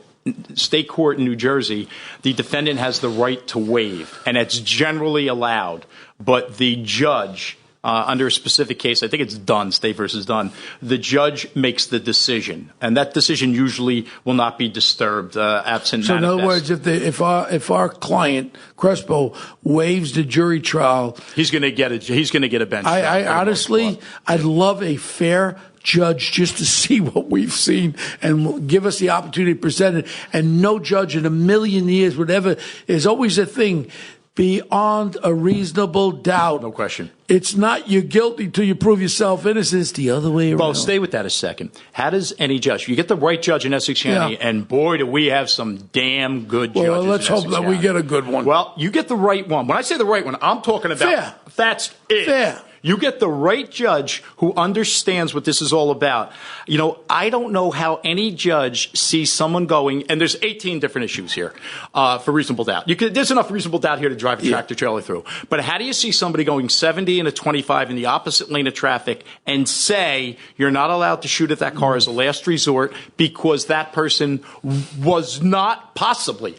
State court in New Jersey, the defendant has the right to waive, and it's generally allowed. But the judge, under a specific case, I think it's Dunn, State versus Dunn, the judge makes the decision, and that decision usually will not be disturbed absent. So, in other words, if our client Crespo waives the jury trial, he's going to get a bench. I honestly, I'd love a fair judge just to see what we've seen and give us the opportunity to present it. And no judge in a million years would ever. There's always a thing. Beyond a reasonable doubt. No question. It's not you're guilty till you prove yourself innocent. It's the other way around. Well, stay with that a second. How does any judge, you get the right judge in Essex County, and boy, do we have some damn good judges. Well, let's hope that we get a good one. Well, you get the right one. When I say the right one, I'm talking about fair. That's it. Fair. You get the right judge who understands what this is all about. You know, I don't know how any judge sees someone going, and there's 18 different issues here for reasonable doubt. There's enough reasonable doubt here to drive a tractor trailer through. But how do you see somebody going 70 and a 25 in the opposite lane of traffic and say you're not allowed to shoot at that car as a last resort because that person was not possibly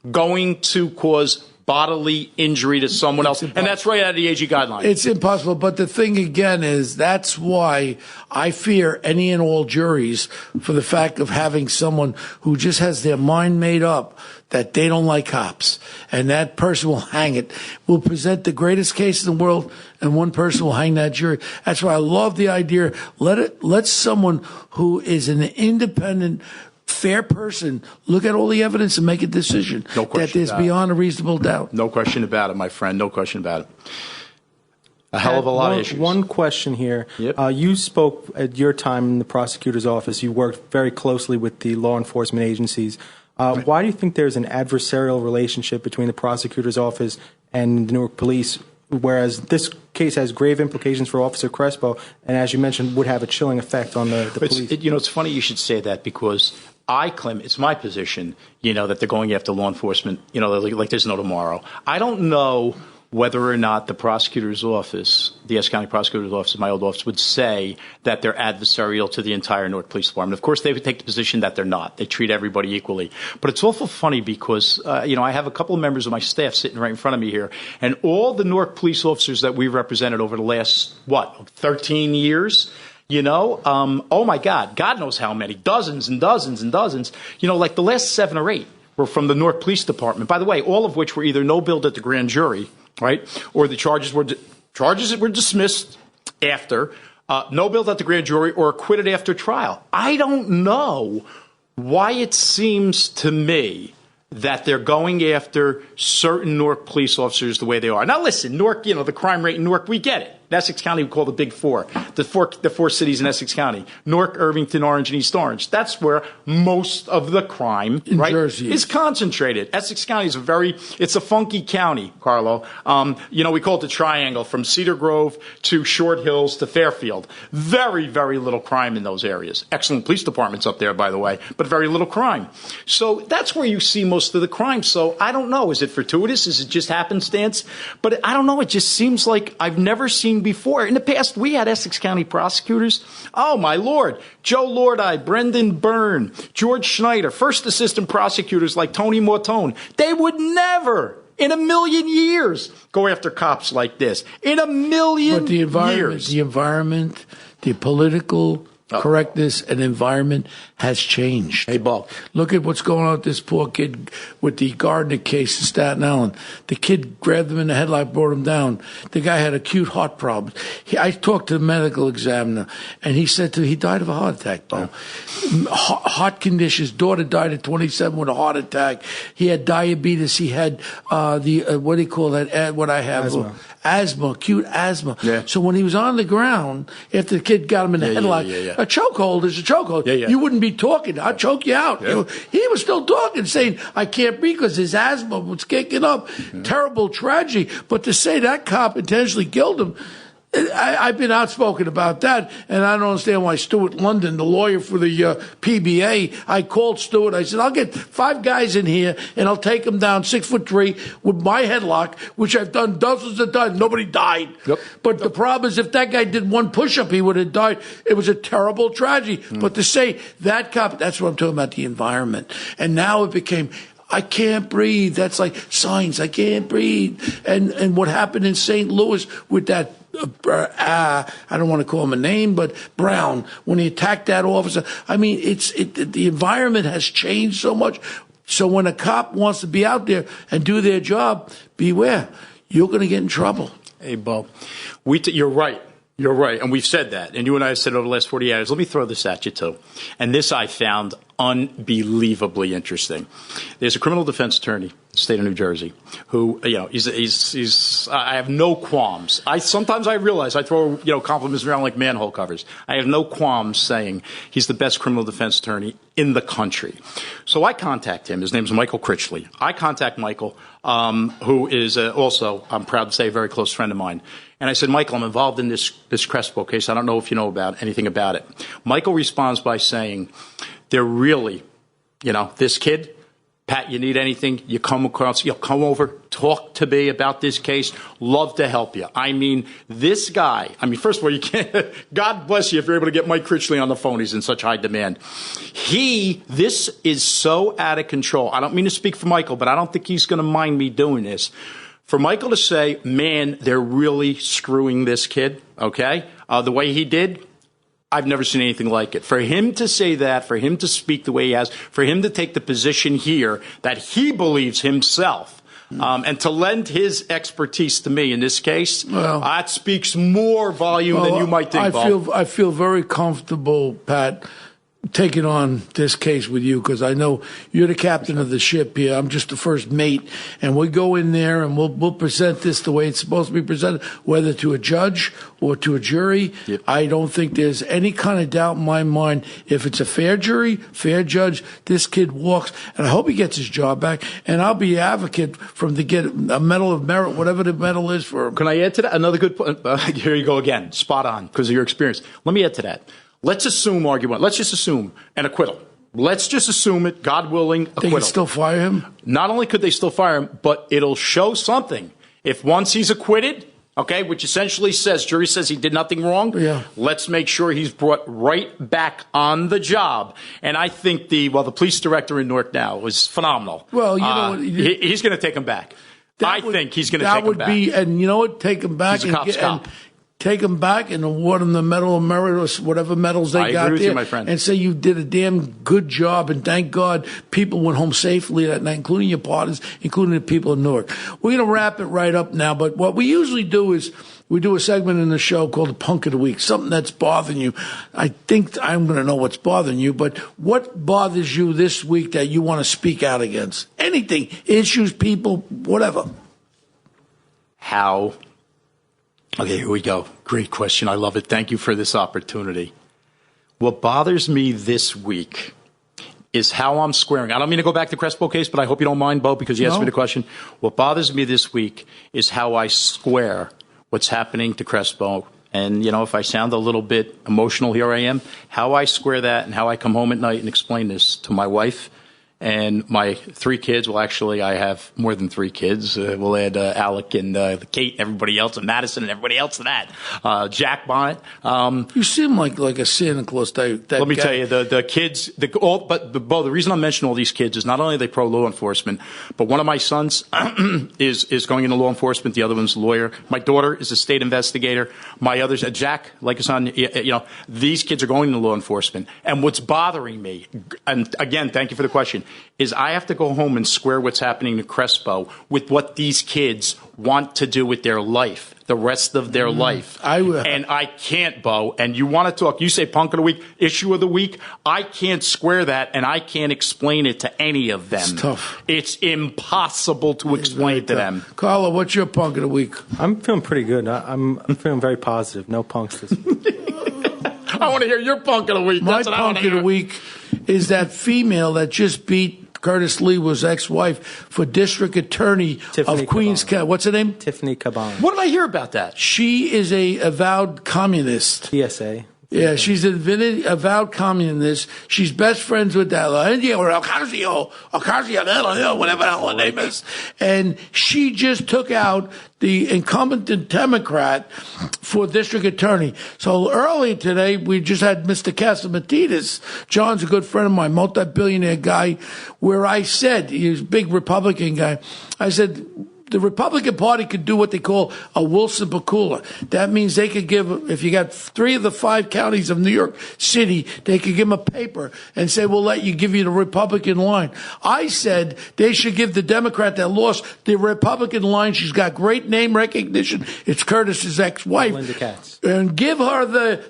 going to cause bodily injury to someone else, and that's right out of the AG guidelines. It's impossible, but the thing again is that's why I fear any and all juries for the fact of having someone who just has their mind made up that they don't like cops, and that person will hang it, will present the greatest case in the world, and one person will hang that jury. That's why I love the idea. Let someone who is an independent, fair person look at all the evidence and make a decision that there's beyond a reasonable doubt. No question about it, my friend. No question about it. A hell of a lot of issues. One question here. Yep. You spoke at your time in the prosecutor's office. You worked very closely with the law enforcement agencies. Why do you think there's an adversarial relationship between the prosecutor's office and the Newark police whereas this case has grave implications for Officer Crespo, and as you mentioned, would have a chilling effect on the police. It's funny you should say that, because I claim, it's my position, that they're going after law enforcement, like there's no tomorrow. I don't know whether or not the prosecutor's office, the Essex County Prosecutor's Office, my old office, would say that they're adversarial to the entire Newark Police Department. Of course, they would take the position that they're not. They treat everybody equally. But it's awful funny because, I have a couple of members of my staff sitting right in front of me here, and all the Newark police officers that we've represented over the last, 13 years, oh my God, God knows how many, dozens and dozens and dozens, like the last 7 or 8 were from the Newark Police Department, by the way, all of which were either no-billed at the grand jury, right, or the charges were dismissed after, no-billed at the grand jury, or acquitted after trial. I don't know why it seems to me that they're going after certain Newark police officers the way they are. Now, listen, Newark, the crime rate in Newark, we get it. In Essex County, we call the Big Four, the four cities in Essex County, Newark, Irvington, Orange, and East Orange. That's where most of the crime, is concentrated. Essex County is it's a funky county, Carlo. We call it the triangle from Cedar Grove to Short Hills to Fairfield. Very, very little crime in those areas. Excellent police departments up there, by the way, but very little crime. So that's where you see most of the crime. So I don't know. Is it fortuitous? Is it just happenstance? But I don't know. It just seems like I've never seen before. In the past, we had Essex County prosecutors. Oh, my Lord. Joe Lordi, Brendan Byrne, George Schneider, first assistant prosecutors like Tony Mortone. They would never, in a million years, go after cops like this. In a million years. The environment, the political correctness and environment has changed. Hey, Bo. Look at what's going on with this poor kid with the Gardner case in Staten Island. The kid grabbed him in the headlock, brought him down. The guy had acute heart problems. I talked to the medical examiner, and he said he died of a heart attack, Bo. Heart conditions. Daughter died at 27 with a heart attack. He had diabetes. He had what do you call that? What I have? Asthma, acute asthma. Yeah. So when he was on the ground, after the kid got him in the headlock, a chokehold is a chokehold. You wouldn't be talking. I'd choke you out. Yeah. He was still talking, saying, I can't breathe because his asthma was kicking up. Yeah. Terrible tragedy. But to say that cop intentionally killed him, I've been outspoken about that, and I don't understand why Stuart London, the lawyer for the PBA, I called Stuart. I said, I'll get 5 guys in here, and I'll take them down 6'3" with my headlock, which I've done dozens of times. Nobody died. But the problem is, if that guy did one push-up, he would have died. It was a terrible tragedy. But to say that cop, that's what I'm talking about, the environment. And now it became, I can't breathe. That's like signs. I can't breathe. And what happened in St. Louis with that, I don't want to call him a name, but Brown, when he attacked that officer. I mean, the environment has changed so much. So when a cop wants to be out there and do their job, beware. You're going to get in trouble. Hey, Bo, you're right. You're right. And we've said that. And you and I have said it over the last 40 hours. Let me throw this at you, too. And this I found unbelievably interesting. There's a criminal defense attorney in the state of New Jersey who, he's I have no qualms. Sometimes I realize I throw, compliments around like manhole covers. I have no qualms saying he's the best criminal defense attorney in the country. So I contact him. His name's Michael Critchley. I contact Michael, who is also, I'm proud to say, a very close friend of mine. And I said, Michael, I'm involved in this Crespo case. I don't know if you know anything about it. Michael responds by saying, they're really, this kid, Pat, you need anything, you come over, talk to me about this case. Love to help you. I mean, this guy, first of all, you can't, God bless you if you're able to get Mike Critchley on the phone. He's in such high demand. This is so out of control. I don't mean to speak for Michael, but I don't think he's going to mind me doing this. For Michael to say, man, they're really screwing this kid, okay, the way he did, I've never seen anything like it. For him to say that, for him to speak the way he has, for him to take the position here that he believes himself, and to lend his expertise to me in this case, that speaks more volume than you might think, I feel very comfortable, Pat, taking on this case with you because I know you're the captain of the ship here. I'm just the first mate, and we go in there and we'll present this the way it's supposed to be presented, whether to a judge or to a jury. Yep. I don't think there's any kind of doubt in my mind. If it's a fair jury, fair judge, this kid walks, and I hope he gets his job back. And I'll be advocate for him to get a Medal of Merit, whatever the medal is for him. Can I add to that? Another good point. Here you go again. Spot on because of your experience. Let me add to that. Let's just assume an acquittal. Let's just assume it, God willing, acquittal. They can still fire him? Not only could they still fire him, but it'll show something. If once he's acquitted, okay, which essentially says, jury says he did nothing wrong, let's make sure he's brought right back on the job. And I think the police director in Newark now was phenomenal. Well, you know what? He's going to take him back. I think he's going to take him back. That would be, and you know what? Take him back and take them back and award them the Medal of Merit or whatever medals they got there. I agree with you, my friend. And say you did a damn good job, and thank God people went home safely that night, including your partners, including the people in Newark. We're going to wrap it right up now, but what we usually do is we do a segment in the show called the Punk of the Week, something that's bothering you. I think I'm going to know what's bothering you, but what bothers you this week that you want to speak out against? Anything, issues, people, whatever. How? Okay, here we go. Great question. I love it. Thank you for this opportunity. What bothers me this week is how I'm squaring. I don't mean to go back to the Crespo case, but I hope you don't mind, Bo, because you asked me the question. What bothers me this week is how I square what's happening to Crespo. And, you know, if I sound a little bit emotional, here I am. How I square that and how I come home at night and explain this to my wife and my 3 kids. Well, actually, I have more than 3 kids. We'll add Alec and Kate and everybody else, and Madison and everybody else to that. Jack Bonnet. You seem like a Santa Claus type. Let me tell you, the kids. But the reason I'm mentioning all these kids is not only are they pro law enforcement, but one of my sons is going into law enforcement. The other one's a lawyer. My daughter is a state investigator. My others, Jack, like his son. You know, these kids are going into law enforcement. And what's bothering me, and again, thank you for the question, is I have to go home and square what's happening to Crespo with what these kids want to do with their life, the rest of their life. And I can't, Bo. And you want to talk, you say Punk of the Week, issue of the week. I can't square that, and I can't explain it to any of them. It's tough. It's impossible to explain it to them. Carlo, what's your Punk of the Week? I'm feeling pretty good. I'm feeling very positive. No punks this week. I want to hear your Punk of the Week. My Punk of the Week is that female that just beat Curtis Lewa's ex-wife for district attorney Tiffany of Queens County. What's her name? Tiffany Caban. What did I hear about that? She is a avowed communist. TSA. Yeah, she's an avowed communist. She's best friends with that India or Ocasio, whatever the hell her name is. And she just took out the incumbent Democrat for district attorney. So earlier today, we just had Mr. Casamatides. John's a good friend of mine, multi-billionaire guy, where I said, he was a big Republican guy, I said, the Republican Party could do what they call a Wilson Pakula. That means they could give, if you got 3 of the 5 counties of New York City, they could give them a paper and say, we'll give you the Republican line. I said they should give the Democrat that lost the Republican line. She's got great name recognition. It's Curtis's ex-wife. Linda Katz. And give her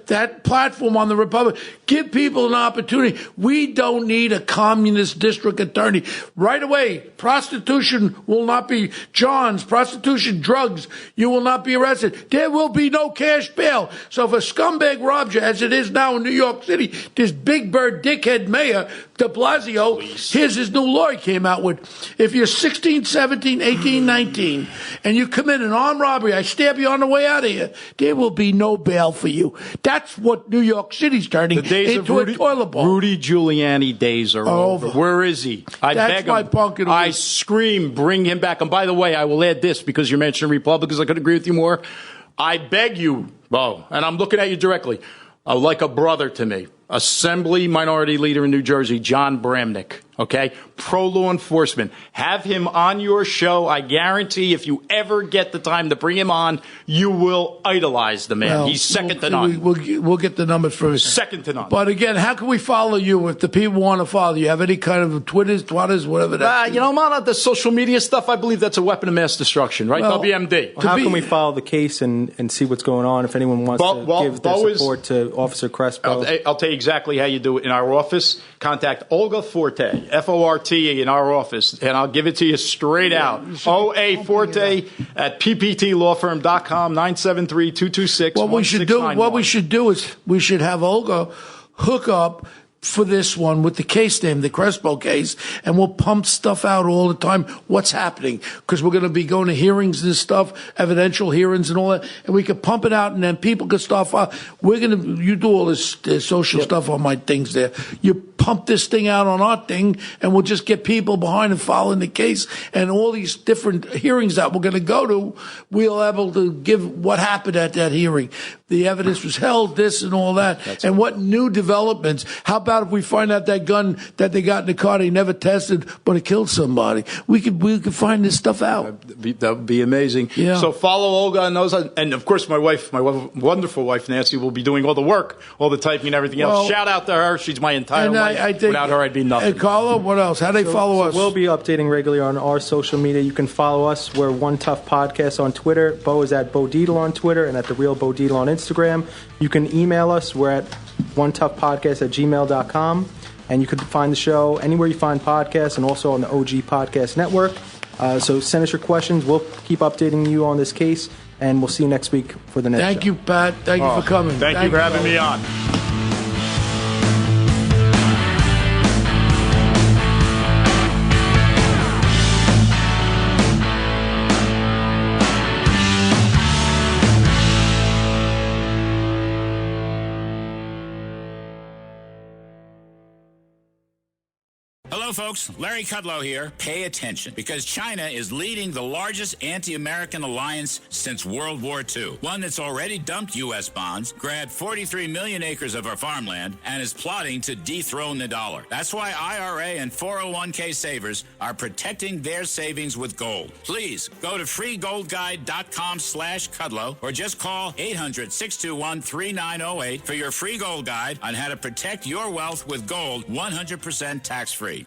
that platform on the Republic. Give people an opportunity. We don't need a communist district attorney. Right away, prostitution will not be John's, prostitution, drugs, you will not be arrested. There will be no cash bail. So if a scumbag robs you, as it is now in New York City, this big bird dickhead mayor, de Blasio, here's his new law he came out with. If you're 16, 17, 18, 19, and you commit an armed robbery, I stab you on the way out of here, there will be no bail for you. That's what New York City's turning into a toilet bowl. Rudy Giuliani days are over. Where is he? I beg him. I scream, bring him back. And by the way, I will add this because you're mentioning Republicans. I couldn't agree with you more. I beg you, Bo, and I'm looking at you directly, like a brother to me, Assembly Minority Leader in New Jersey, John Bramnick. Okay? Pro-law enforcement. Have him on your show. I guarantee if you ever get the time to bring him on, you will idolize the man. He's second to none. We'll get the numbers for him. Second to none. But again, how can we follow you if the people want to follow you? Have any kind of Twitters, whatever that is? I'm on the social media stuff. I believe that's a weapon of mass destruction, right? WMD. How can we follow the case and see what's going on if anyone wants to give their support to Officer Crespo? I'll tell you exactly how you do it. In our office, contact Olga Forte, Forte, in our office, and I'll give it to you straight out. OA Forte at pptlawfirm.com, 973-226-1691. What we should do is we should have Olga hook up for this one with the case name, the Crespo case, and we'll pump stuff out all the time. What's happening? Because we're going to be going to hearings and stuff, evidential hearings and all that, and we can pump it out, and then people can start. You do all this social stuff on my things there. You pump this thing out on our thing, and we'll just get people behind and following the case, and all these different hearings that we're going to go to, we'll able to give what happened at that hearing. The evidence was held, this and all that, and what new developments. How about if we find out that gun that they got in the car they never tested, but it killed somebody? We could find this stuff out. That would be amazing. Yeah. So follow Olga on those, and of course my wonderful wife Nancy, will be doing all the work, all the typing and everything else. Shout out to her. She's my entire life. Without her, I'd be nothing. And Carlo, what else? How do they follow us? We'll be updating regularly on our social media. You can follow us. We're One Tough Podcast on Twitter. Bo is at Bo Deedle on Twitter and at The Real Bo Deedle on Instagram. You can email us. We're at onetoughpodcast@gmail.com. And you can find the show anywhere you find podcasts and also on the OG Podcast Network. So send us your questions. We'll keep updating you on this case, and we'll see you next week for the next show. Thank you, Pat. Thank you for coming. Thank you for having me on. Hello, folks. Larry Kudlow here. Pay attention, because China is leading the largest anti-American alliance since World War II. One that's already dumped U.S. bonds, grabbed 43 million acres of our farmland, and is plotting to dethrone the dollar. That's why IRA and 401k savers are protecting their savings with gold. Please go to freegoldguide.com/Kudlow or just call 800-621-3908 for your free gold guide on how to protect your wealth with gold 100% tax-free.